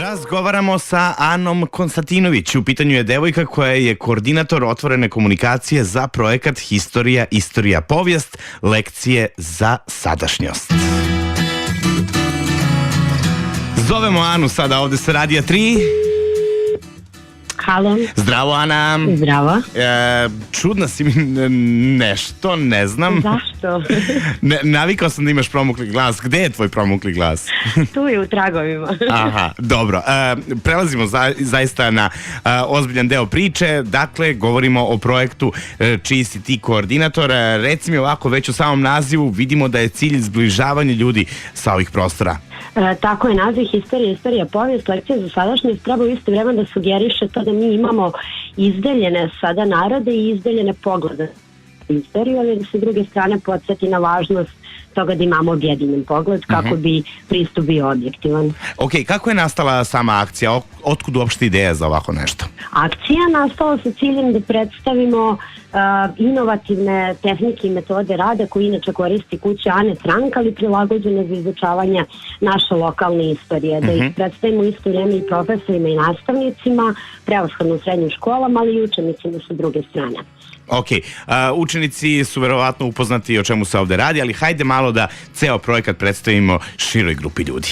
Razgovaramo sa Anom Konstantinović. U pitanju je devojka koja je koordinator otvorene komunikacije za projekat Historija, istorija, povijest, lekcije za sadašnjost. Zovemo Anu sada ovde sa Radija 3. Halo. Zdravo, Ana. Zdravo. Čudna si mi nešto, ne znam. Zašto? Navikao sam da imaš promukli glas. Gde je tvoj promukli glas? Tu je u tragovima. Aha, dobro. Prelazimo zaista na ozbiljan deo priče. Dakle, govorimo o projektu čiji si ti koordinator. Reci mi ovako, već u samom nazivu vidimo da je cilj zbližavanje ljudi sa ovih prostora. Tako je, naziv Historija, istorija, povijest, lekcije za sadašnjost treba u isto vreme da sugeriše to da mi imamo izdeljene sada narode i izdeljene poglede istoriju, ali da se s druge strane podsjeti na važnost toga da imamo objedinjen pogled kako bi pristup bio objektivan. Ok, kako je nastala sama akcija? Otkud uopšte ideja za ovako nešto? Akcija nastala sa ciljem da predstavimo inovativne tehnike i metode rada koje inače koristi kuća Ane Frank, ali prilagođene za izučavanje naše lokalne istorije. Da ih predstavimo u isto vrijeme i profesorima i nastavnicima, prevashodno u srednjim školama, ali i učenicima sa druge strane. Ok, učenici su verovatno upoznati o čemu se ovde radi, ali hajde malo da ceo projekat predstavimo široj grupi ljudi.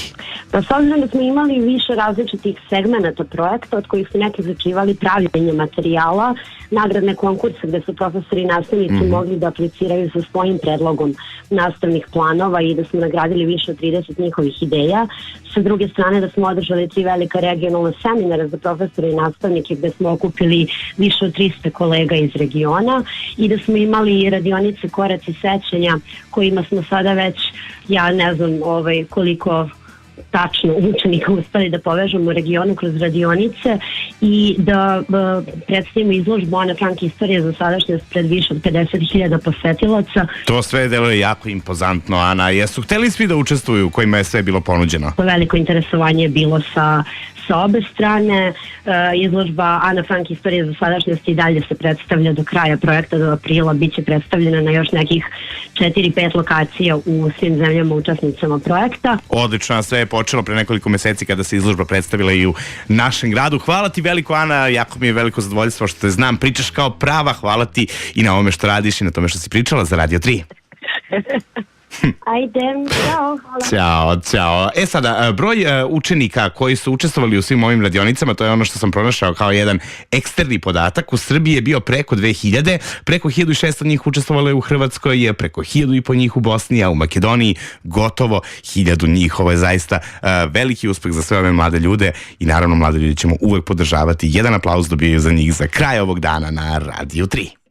Pa s obzirom da smo imali više različitih segmenata projekta, od kojih su neki začivali pravljenje materijala, nagradne konkurse gde su profesori i nastavnici mogli da apliciraju sa svojim predlogom nastavnih planova i da smo nagradili više od 30 njihovih ideja. Sa druge strane da smo održali 3 velika regionalna seminara za profesore i nastavnike gde smo okupili više od 300 kolega iz regiona i da smo imali radionice koraci sećanja kojima smo sada već, ja ne znam koliko tačno učenika uspeli da povežemo u regionu kroz radionice i da predstavimo izložbu Ane Frank Historije za sadašnjost pred više od 50.000 posetilaca. To sve deluje jako impozantno, Ana. Jesu hteli svi da učestvuju kojima je sve bilo ponuđeno? Veliko interesovanje je bilo sa obe strane. Izložba Ana Frank Historije za sadašnjost i dalje se predstavlja do kraja projekta, do aprila. Biće predstavljena na još nekih 4-5 lokacija u svim zemljama učesnicama projekta. Odlično, sve je počelo pre nekoliko meseci kada se izložba predstavila i u našem gradu. Hvala ti veliko, Ana, jako mi je veliko zadovoljstvo što te znam, pričaš kao prava. Hvala ti i na ovome što radiš i na tome što si pričala za Radio 3. Ajde, ćao. Ćao. Sada, broj učenika koji su učestvovali u svim ovim radionicama, to je ono što sam pronašao kao jedan eksterni podatak, u Srbiji je bio preko 2000, preko 1600 njih učestvovalo je u Hrvatskoj, preko 1500 njih u Bosni, a u Makedoniji gotovo 1000 njih. Ovo je zaista veliki uspeh za sve ove mlade ljude i naravno mlade ljudi ćemo uvek podržavati. Jedan aplauz dobijaju za njih za kraj ovog dana na Radio 3.